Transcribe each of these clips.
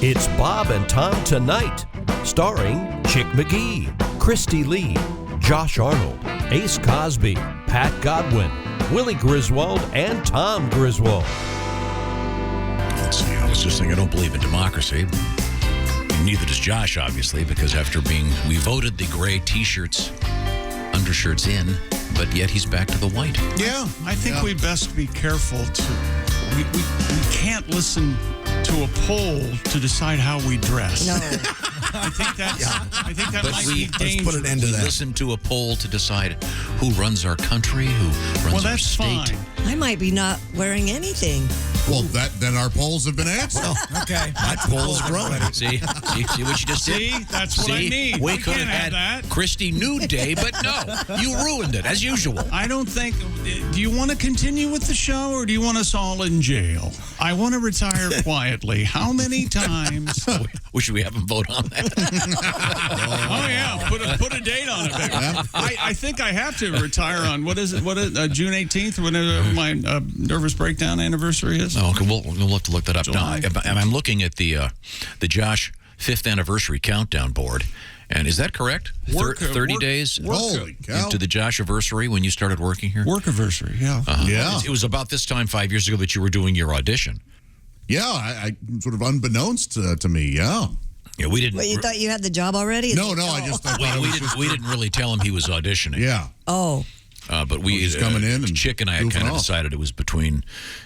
It's Bob and Tom Tonight, starring Chick McGee, Christy Lee, Josh Arnold, Ace Cosby, Pat Godwin, Willie Griswold, and Tom Griswold. Let's see, I was just saying I don't believe in democracy. Neither does Josh, obviously, because we voted the gray T-shirts, undershirts in, but yet he's back to the white. Yeah, I think we best be careful we can't listen to a poll to decide how we dress. No. I think that But might be dangerous. let's put an end to that. Listen to a poll to decide who runs our country, who runs our state. Fine. I might be not wearing anything. Well, then our polls have been answered. Okay. My poll is growing. See what you just did? See, that's what I need. We could have had that. Christy Nude Day, but no, you ruined it, as usual. I don't think... Do you want to continue with the show, or do you want us all in jail? I want to retire quietly. How many times... Should we have him vote on that? Oh, yeah. Put a date on it, baby. I think I have to retire on, June 18th, whenever my nervous breakdown anniversary is. Oh, okay, we'll have to look that up. July. Now, I'm looking at the Josh 5th anniversary countdown board. And is that correct? 30 days Holy cow. into the Josh anniversary when you started working here? Work anniversary, yeah. Yeah. It was about this time 5 years ago that you were doing your audition. Yeah, I sort of unbeknownst to me, yeah. Yeah, we didn't. Wait, you thought you had the job already? No, I thought it was we didn't really tell him he was auditioning. Yeah. Oh. But he's coming in and Chick and I goofing kind of off. decided it was between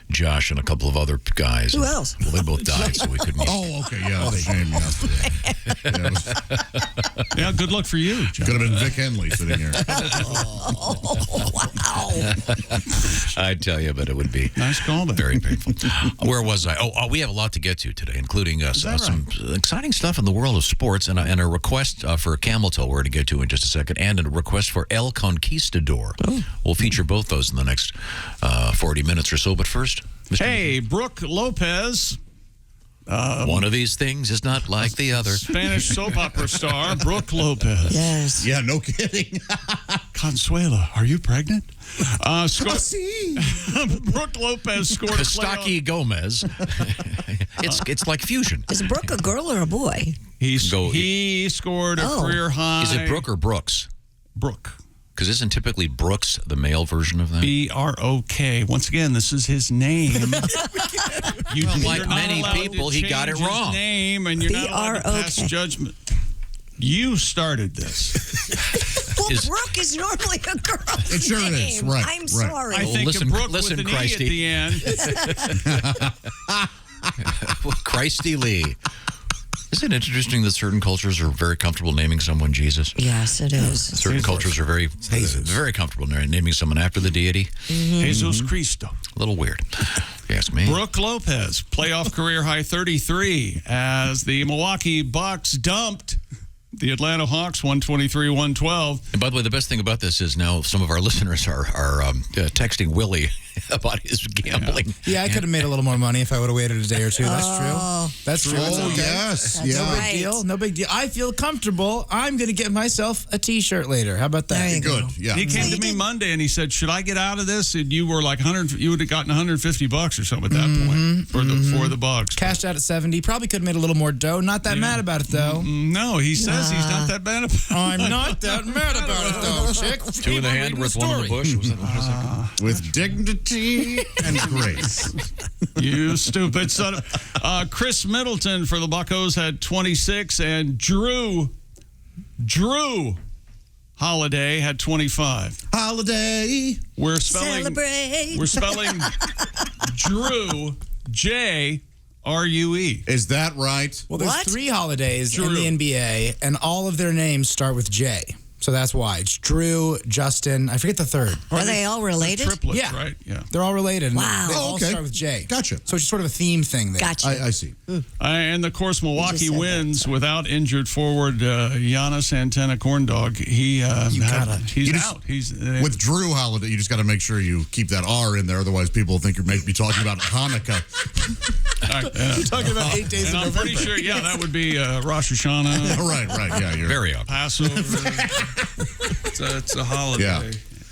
Josh and a couple of other guys. Who else? Well, they both died, so we couldn't. Oh, okay, yeah, shame. Yeah, good luck for you, John. Could have been Vic Henley sitting here. Wow. I'd tell you, but it would be Nice call, man. very painful. Where was I? Oh, we have a lot to get to today, including some exciting stuff in the world of sports and a request for a camel toe we're going to get to in just a second, and a request for El Conquistador. We'll feature both those in the next 40 minutes or so. But first, Mr. Hey, Brooke Lopez. One of these things is not like the other. Spanish soap opera star Brooke Lopez. Yes. Yeah, no kidding. Consuela, are you pregnant? See. Brooke Lopez scored a Kostaki Gomez. It's like fusion. Is Brooke a girl or a boy? He scored a career high. Is it Brooke or Brooks? Brooke. Because isn't typically Brooks the male version of that? B-R-O-K. Once again, this is his name. Like many people, he got it wrong. His name, and you're not allowed to pass judgment. You started this. Well, Brooke is normally a girl. It sure is, right. I'm sorry. I think listen, of Brooke listen, with an Christy. E at the end. Christy Lee. Isn't it interesting that certain cultures are very comfortable naming someone Jesus? Yes, it is. Certain cultures are very comfortable naming someone after the deity. Jesus Cristo. A little weird. If you ask me. Brooke Lopez, playoff career high 33 as the Milwaukee Bucks dumped the Atlanta Hawks 123-112. And by the way, the best thing about this is now some of our listeners are texting Willie about his gambling. Yeah, I could have made a little more money if I would have waited a day or two. That's true. That's true. Oh, okay. yes. That's Yeah. No right. big deal. No big deal. I feel comfortable. I'm going to get myself a T-shirt later. How about that? There you go. Good. Yeah. He came to me Monday and he said, "Should I get out of this?" And you were like you would have gotten $150 or something at that point for the Bucks. Cashed out at 70. Probably could have made a little more dough. Not that mad about it, though. No, he says he's not that bad about it. I'm not that mad about it, though, chick. Two in the hand, worth one in the bush. Was that With dignity and grace. You stupid son of... Chris Middleton for the Buccos had 26, and Drew Holiday had 25. Holiday. We're spelling Drew, J-R-U-E. Is that right? Well, there's What? 3 holidays Drew. in the NBA, and all of their names start with J. So that's why. It's Drew, Justin, I forget the third. Are they all related? Triplets, Yeah. right? Yeah. They're all related. and Wow. They Oh, all okay. start with J. Gotcha. So it's just sort of a theme thing there. Gotcha. I see. And, of course, Milwaukee said that, wins without injured forward Giannis Antetokounmpo. He's out. He's With Drew Holiday, you just got to make sure you keep that R in there. Otherwise, people think you may be talking about Hanukkah. You're talking about 8 days and in I'm November. pretty sure, that would be Rosh Hashanah, Right. Yeah, you're very up. Passover. It's a holiday. Yeah.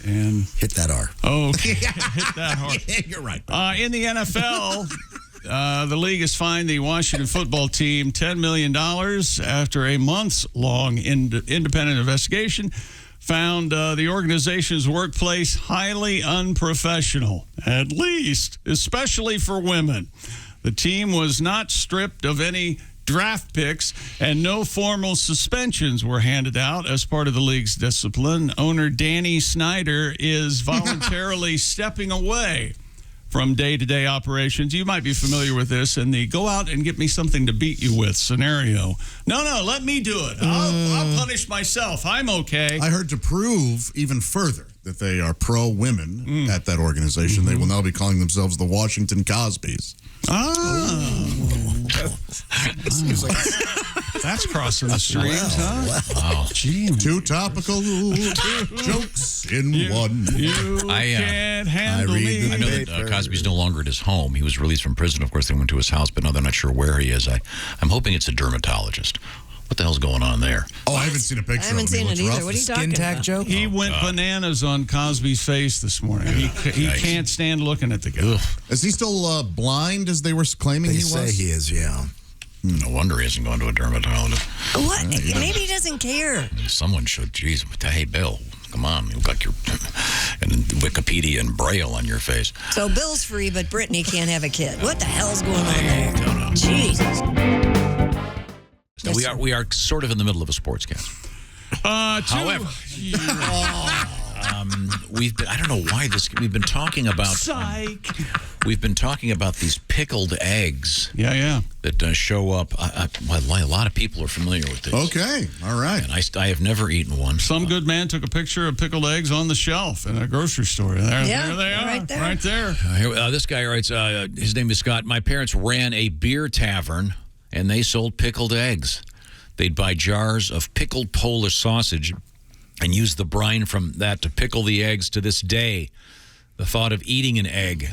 And Hit that R. okay, hit that hard. You're right. In the NFL, The league has fined the Washington football team $10 million after a months-long independent investigation found the organization's workplace highly unprofessional, at least, especially for women. The team was not stripped of any draft picks, and no formal suspensions were handed out as part of the league's discipline. Owner Danny Snyder is voluntarily stepping away from day-to-day operations. You might be familiar with this in the go out and get me something to beat you with scenario. No, let me do it. I'll punish myself. I'm okay. I heard to prove even further that they are pro-women at that organization, they will now be calling themselves the Washington Cosbys. Seems like That's crossing the streams, huh? Wow. Gee, Two topical jokes in one. you can't handle me. I know that Cosby's no longer at his home. He was released from prison. Of course, they went to his house, but now they're not sure where he is. I'm hoping it's a dermatologist. What the hell's going on there? Oh, I haven't seen a picture I haven't of him. seen He it looks either. rough. What are you talking skin tag about? joke. He went bananas on Cosby's face this morning. He can't stand looking at the guy. Is he still blind, as they were claiming They he say was? he is, yeah. No wonder he hasn't gone to a dermatologist. What? Maybe he doesn't care. Someone should. Jeez, hey, Bill, come on. You've got your and Wikipedia and Braille on your face. So Bill's free, but Brittany can't have a kid. What the hell's going on there? don't know. Jesus. Now, we are sort of in the middle of a sportscast. However, we've been, I don't know why we've been talking about we've been talking about these pickled eggs Yeah. that show up. A lot of people are familiar with these. Okay, all right. And I have never eaten one. Some good man took a picture of pickled eggs on the shelf in a grocery store. There they are. right there. This guy writes, his name is Scott. My parents ran a beer tavern, and they sold pickled eggs. They'd buy jars of pickled Polish sausage and use the brine from that to pickle the eggs. To this day, the thought of eating an egg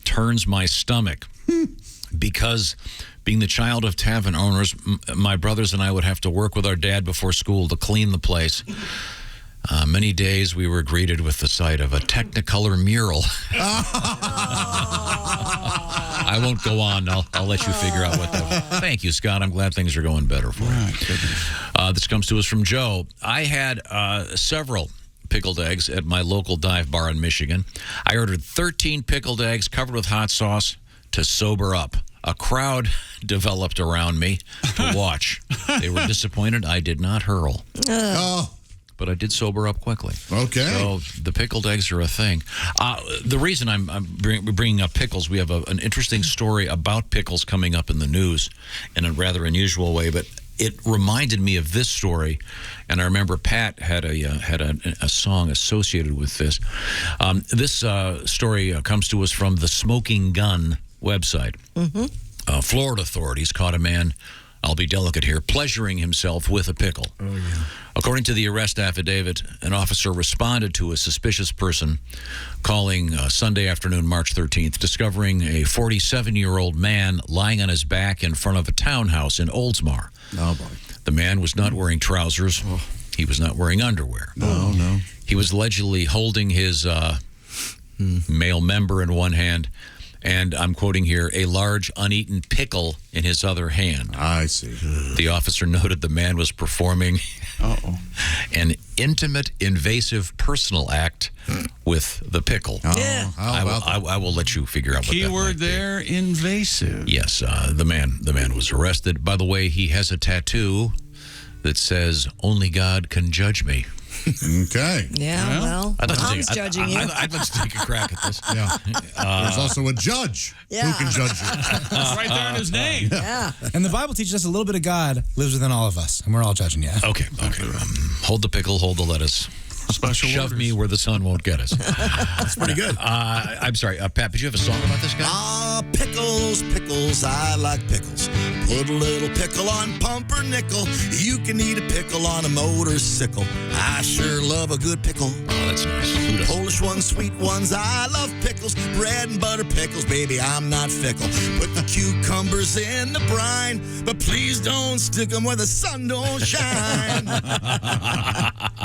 turns my stomach. Because being the child of tavern owners, my brothers and I would have to work with our dad before school to clean the place. Many days we were greeted with the sight of a Technicolor mural. I won't go on. I'll let you figure out what that was. Thank you, Scott. I'm glad things are going better for you. This comes to us from Joe. I had several pickled eggs at my local dive bar in Michigan. I ordered 13 pickled eggs covered with hot sauce to sober up. A crowd developed around me to watch. They were disappointed I did not hurl. Oh, But I did sober up quickly. okay. So the pickled eggs are a thing. The reason I'm bringing up pickles, we have an interesting story about pickles coming up in the news in a rather unusual way, but it reminded me of this story, and I remember Pat had a song associated with this. This story comes to us from the Smoking Gun website. Florida authorities caught a man, I'll be delicate here, pleasuring himself with a pickle. Oh, yeah. According to the arrest affidavit, an officer responded to a suspicious person calling Sunday afternoon, March 13th, discovering a 47-year-old man lying on his back in front of a townhouse in Oldsmar. Oh, boy. The man was not wearing trousers. He was not wearing underwear. No. He was allegedly holding his male member in one hand, and I'm quoting here, a large uneaten pickle in his other hand. I see. The officer noted the man was performing an intimate, invasive personal act with the pickle. Yeah. How about that? I will let you figure out what that Keyword might be. there, invasive. Yes, the man was arrested. By the way, he has a tattoo that says, "Only God can judge me." Okay. Yeah, well, I'd like to Mom's judging you. I'd like to take a crack at this. Yeah. There's also a judge Yeah. who can judge you. It's right there in his name. Yeah. And the Bible teaches us a little bit of God lives within all of us, and we're all judging you. Okay. Hold the pickle, hold the lettuce. Special Shove orders. me where the sun won't get us. That's pretty good. I'm sorry, Pat, did you have a song about this guy? Pickles, I like pickles. Put a little pickle on pumpernickel. You can eat a pickle on a motorcycle. I sure love a good pickle. Oh, that's nice. Who doesn't? Polish ones, sweet ones, I love pickles. Bread and butter pickles, baby, I'm not fickle. Put the cucumbers in the brine, but please don't stick them where the sun don't shine.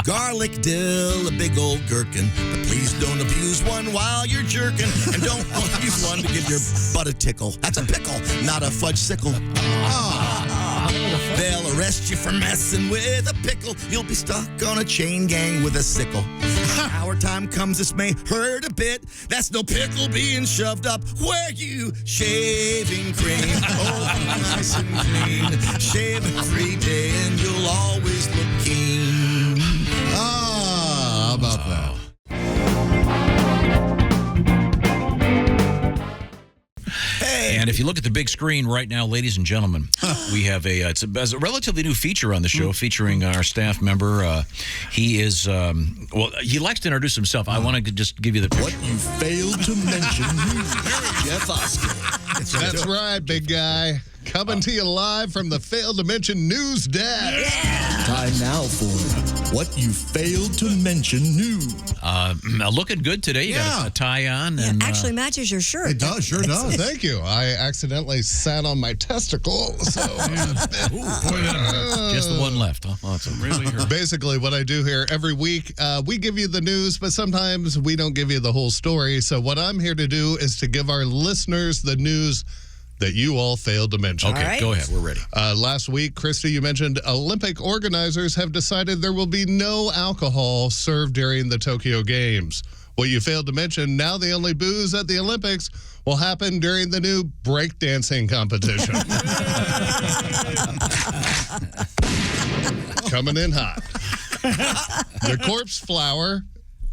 Garlic dip pickle, a big old gherkin. But please don't abuse one while you're jerking. And don't use one to give your butt a tickle. That's a pickle, not a fudge sickle. They'll arrest you for messing with a pickle. You'll be stuck on a chain gang with a sickle. Our time comes, this may hurt a bit. That's no pickle being shoved up where you shaving cream. Oh, nice and clean. Shave every day and you'll always look keen. How about that? And if you look at the big screen right now, ladies and gentlemen, we have it's a relatively new feature on the show featuring our staff member. He is, he likes to introduce himself. I want to just give you the picture. What you failed to mention, Jeff Oskay. That's right, big guy. Coming to you live from the Failed to Mention News Desk. Time now for What You Failed to Mention News. Looking good today. You got a tie on. Yeah, and, actually matches your shirt. It does, sure does. Thank you. I accidentally sat on my testicle, so just the one left. Huh? Awesome. Really hurt. basically what I do here every week, we give you the news, but sometimes we don't give you the whole story. So what I'm here to do is to give our listeners the news that you all failed to mention. Okay, right. go ahead. We're ready. Last week, Christy, you mentioned Olympic organizers have decided there will be no alcohol served during the Tokyo Games. What you failed to mention, now the only booze at the Olympics will happen during the new breakdancing competition. Coming in hot. The corpse flower,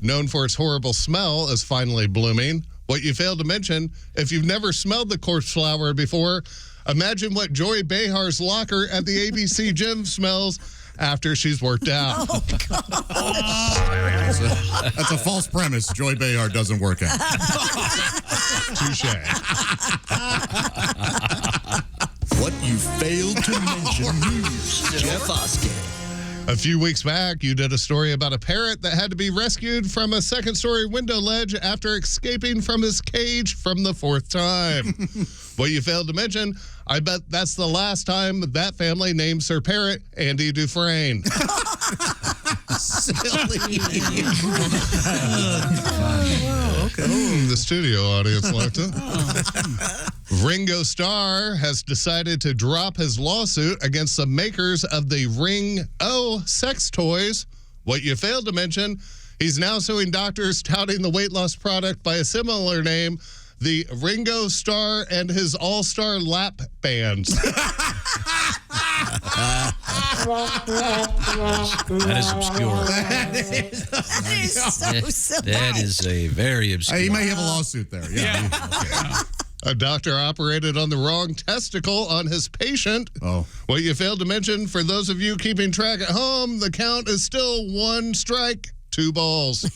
known for its horrible smell, is finally blooming. What you failed to mention, if you've never smelled the corpse flower before, imagine what Joy Behar's locker at the ABC gym smells after she's worked out. Oh, That's a false premise. Joy Behar doesn't work out. Touche. What you failed to mention news, Jeff Oskay. A few weeks back, you did a story about a parrot that had to be rescued from a second-story window ledge after escaping from his cage from the fourth time. What you failed to mention, I bet that's the last time that family names their parrot Andy Dufresne. Silly. The studio audience liked it. Ringo Starr has decided to drop his lawsuit against the makers of the Ring O sex toys. What you failed to mention, he's now suing doctors touting the weight loss product by a similar name, the Ringo Starr and his All-Star Lap Bands. That is obscure. that is so silly. That is a very obscure. Hey, you may have a lawsuit there. Yeah. A doctor operated on the wrong testicle on his patient. Oh. What you failed to mention, for those of you keeping track at home, the count is still 1 strike, 2 balls. A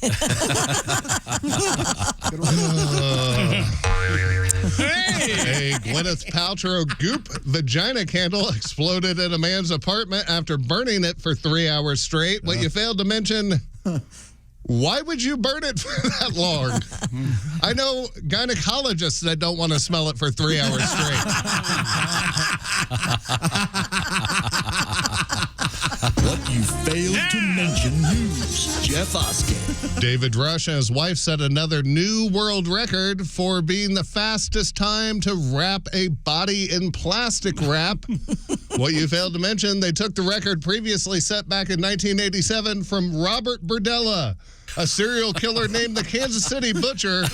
Gwyneth Paltrow goop vagina candle exploded in a man's apartment after burning it for 3 hours straight. What you failed to mention, why would you burn it for that long? I know gynecologists that don't want to smell it for 3 hours straight. What you failed to mention news, Jeff Oskay. David Rush and his wife set another new world record for being the fastest time to wrap a body in plastic wrap. What you failed to mention, they took the record previously set back in 1987 from Robert Burdella, a serial killer named the Kansas City Butcher,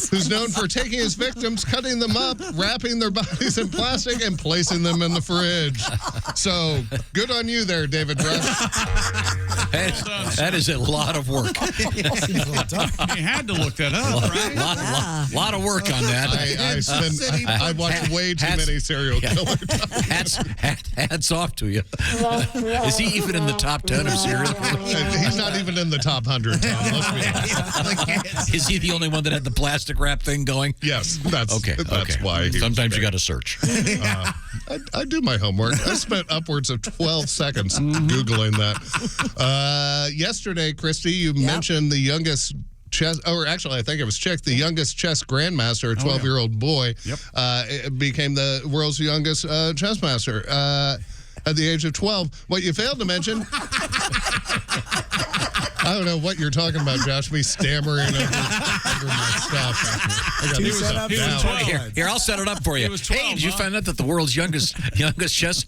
who's known for taking his victims, cutting them up, wrapping their bodies in plastic, and placing them in the fridge. So, good on you there, David Rush. That is a lot of work. You had to look that up, right? Lot of work on that. I watch way too many serial killers. Hats off to you. Is he even in the top 10 of serial killers? He's not even in the top 100, Tom. Let's be honest. Is he the only one that had the plastic wrap thing going? Yes, that's why. Sometimes you got to search. I do my homework. I spent upwards of 12 seconds Googling that. Yesterday, Christy, you mentioned the youngest chess, or actually, I think it was Chick, the youngest chess grandmaster, a 12-year-old boy, became the world's youngest chess master at the age of 12. What you failed to mention, I don't know what you're talking about, Josh. Me stammering over my stuff. I got Two this setups up and down. 12. Here, I'll set it up for you. He was 12, hey, did you huh? find out that the world's youngest chess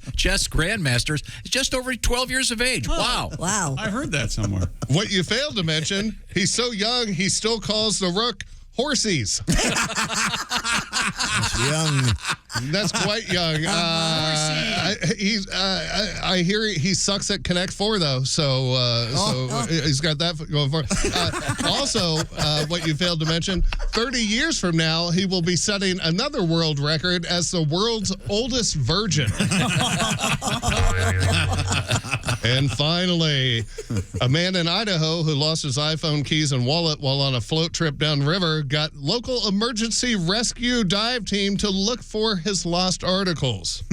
grandmaster is just over 12 years of age? Wow. Wow. I heard that somewhere. What you failed to mention, he's so young, he still calls the rook horsies. Young. That's quite young. I hear he sucks at Connect 4, though, so he's got that going for him. Also, what you failed to mention, 30 years from now, he will be setting another world record as the world's oldest virgin. And finally, a man in Idaho who lost his iPhone, keys, and wallet while on a float trip downriver got local emergency rescue dive team to look for his lost articles.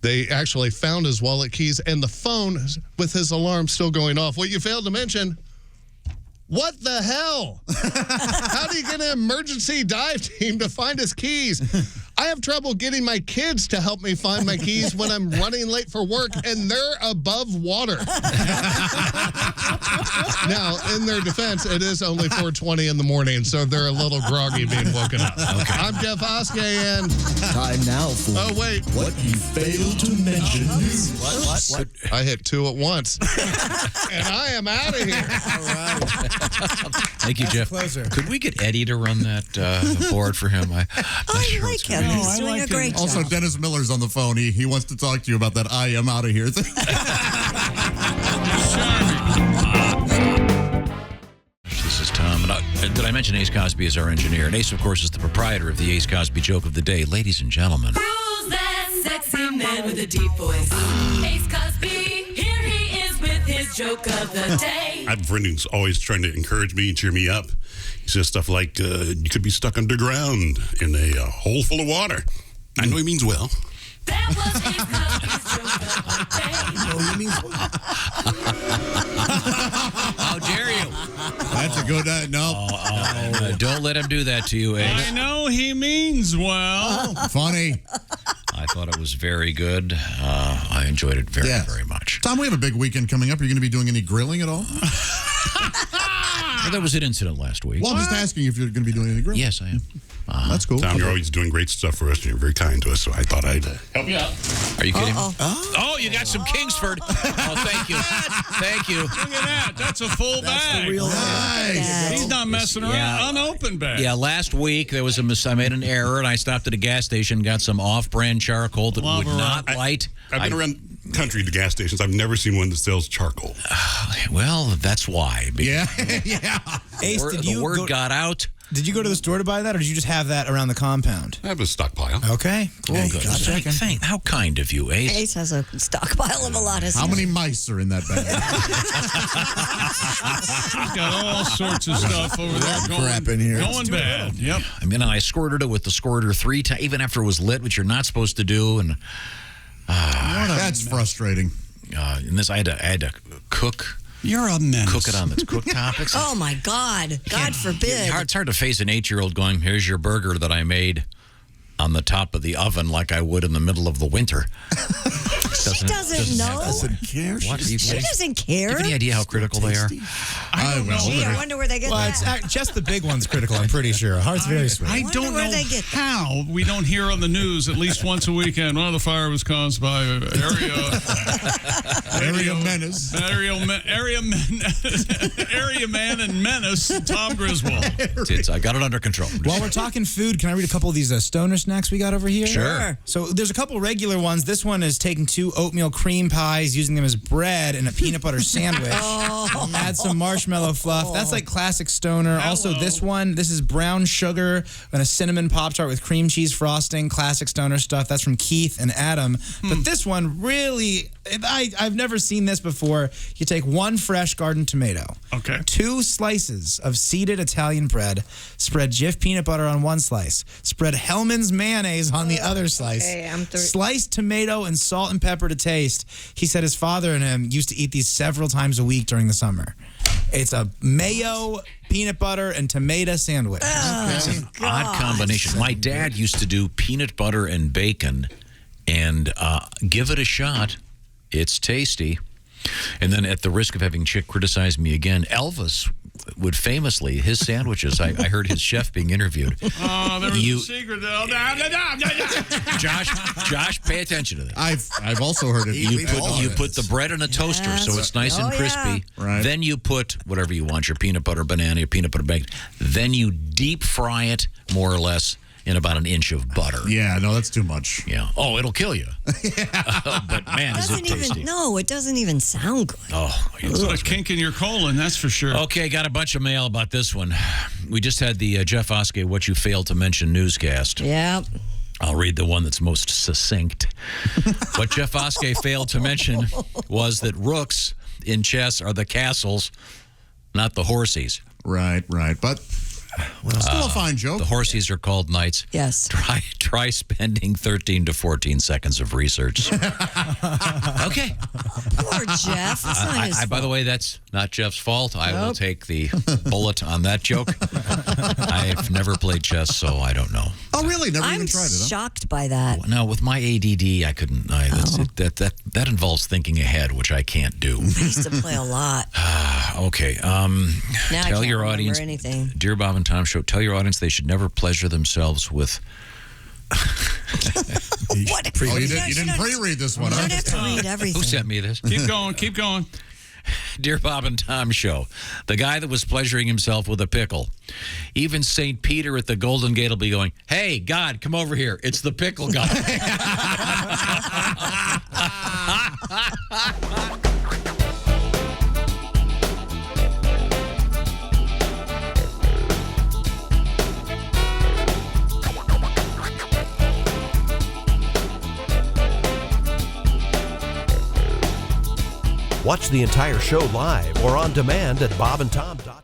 They actually found his wallet, keys, and the phone with his alarm still going off. What you failed to mention, what the hell? How do you get an emergency dive team to find his keys? I have trouble getting my kids to help me find my keys when I'm running late for work and they're above water. Now, in their defense, it is only 4:20 in the morning, so they're a little groggy being woken up. Okay. I'm Jeff Oskay, and Time now for What you failed to mention. What? I hit two at once. And I am out of here. Thank you, Jeff. closer. Could we get Eddie to run that board for him? I like him. He's doing a great job. Also, Dennis Miller's on the phone. He wants to talk to you about that I am out of here thing. This is Tom. And did I mention Ace Cosby is our engineer? And Ace, of course, is the proprietor of the Ace Cosby Joke of the Day. Ladies and gentlemen. Who's that sexy man with a deep voice? Ace Cosby, here he is with his joke of the day. I have a friend who's always trying to encourage me, cheer me up. He says stuff like, you could be stuck underground in a hole full of water. I know he means well. That was Ace Cosby's joke of the day. Oh, you mean How dare you? That's a good no. Don't let him do that to you, Ace. I know he means well. Funny. I thought it was very good. I enjoyed it very, Yes. very much. Tom, we have a big weekend coming up. Are you going to be doing any grilling at all? Well, there was an incident last week. Well, I'm just asking if you're going to be doing any grilling. Yes, I am. That's cool. Tom, you're always doing great stuff for us, and you're very kind to us, so I thought I'd help you out. Are you kidding me? Oh, you got some Kingsford. Oh, thank you. Thank you. Look at that. That's a full bag. Nice. He's not messing around. Yeah. Unopened bag. Yeah, last week there was I made an error, and I stopped at a gas station, got some off-brand charcoal that would not light. I've been around country to gas stations. I've never seen one that sells charcoal. Well, that's why. Yeah. Yeah. Ace, The word got out. Did you go to the store to buy that, or did you just have that around the compound? I have a stockpile. Okay, cool. Good. Just checking. How kind of you, Ace. Ace has a stockpile of a lot of stuff. How many mice are in that bag? He's got all sorts of stuff over there going, crap in here. going bad. Yep. I mean, I squirted it with the squirter 3 times, even after it was lit, which you're not supposed to do. And That's frustrating. this, I had to cook You're a menace. it on the cooktop. It's, Oh, my God. God forbid. it's hard to face an 8-year-old going, here's your burger that I made on the top of the oven like I would in the middle of the winter. She doesn't know. Doesn't care. What? She doesn't care. Do you have any idea how critical they are? I don't know. Gee, I wonder where they get Well, that. it's just the big one's critical, I'm pretty sure. Heart's very sweet. I don't where know they get that. how we don't hear on the news at least once a weekend. One of the fire was caused by Area menace. area man and menace Tom Griswold. I got it under control. While we're talking food, can I read a couple of these stoner snacks we got over here? Sure. So there's a couple regular ones. This one is taking 2 oatmeal cream pies, using them as bread in a peanut butter sandwich. Add some marshmallow fluff. That's like classic stoner. Also, this is brown sugar and a cinnamon Pop-Tart with cream cheese frosting. Classic stoner stuff. That's from Keith and Adam. But this one really, I've never seen this before. You take 1 fresh garden tomato. Okay. 2 slices of seeded Italian bread. Spread Jif peanut butter on 1 slice. Spread Hellman's mayonnaise on the other slice. Okay, Sliced tomato and salt and pepper to taste. He said his father and him used to eat these several times a week during the summer. It's a mayo, peanut butter, and tomato sandwich. It's an odd combination. My dad used to do peanut butter and bacon, and give it a shot. It's tasty. And then, at the risk of having Chick criticize me again, Elvis would famously, his sandwiches, I heard his chef being interviewed. Oh, there was a secret. Josh, pay attention to this. I've also heard it. You put the bread in a toaster so it's nice and crispy. Yeah. Right. Then you put whatever you want, your peanut butter banana, your peanut butter bacon. Then you deep fry it, more or less, in about an inch of butter. Yeah, no, that's too much. Yeah. Oh, it'll kill you. But man, is it tasty. No, it doesn't even sound good. Oh, it's a kink in your colon, that's for sure. Okay, got a bunch of mail about this one. We just had the Jeff Oskay What You Failed to Mention newscast. Yep. I'll read the one that's most succinct. What Jeff Oskay failed to mention was that rooks in chess are the castles, not the horsies. Right. But still a fine joke. The horsies are called knights. Yes. Try spending 13 to 14 seconds of research. Okay. Poor Jeff. It's not his by the way, that's not Jeff's fault. I will take the bullet on that joke. I've never played chess, so I don't know. Oh, really? Never even tried it, huh? I'm shocked by that. No, with my ADD, I couldn't. That involves thinking ahead, which I can't do. I used to play a lot. Okay. Now I tell can't your remember audience, anything. Dear Bob and Tom Show, tell your audience they should never pleasure themselves with. What? Oh, you didn't pre-read this one, You huh? don't have to read everything. Who sent me this? Keep going. Dear Bob and Tom Show, the guy that was pleasuring himself with a pickle. Even St. Peter at the Golden Gate will be going, hey, God, come over here. It's the pickle guy. Watch the entire show live or on demand at bobandtom.com.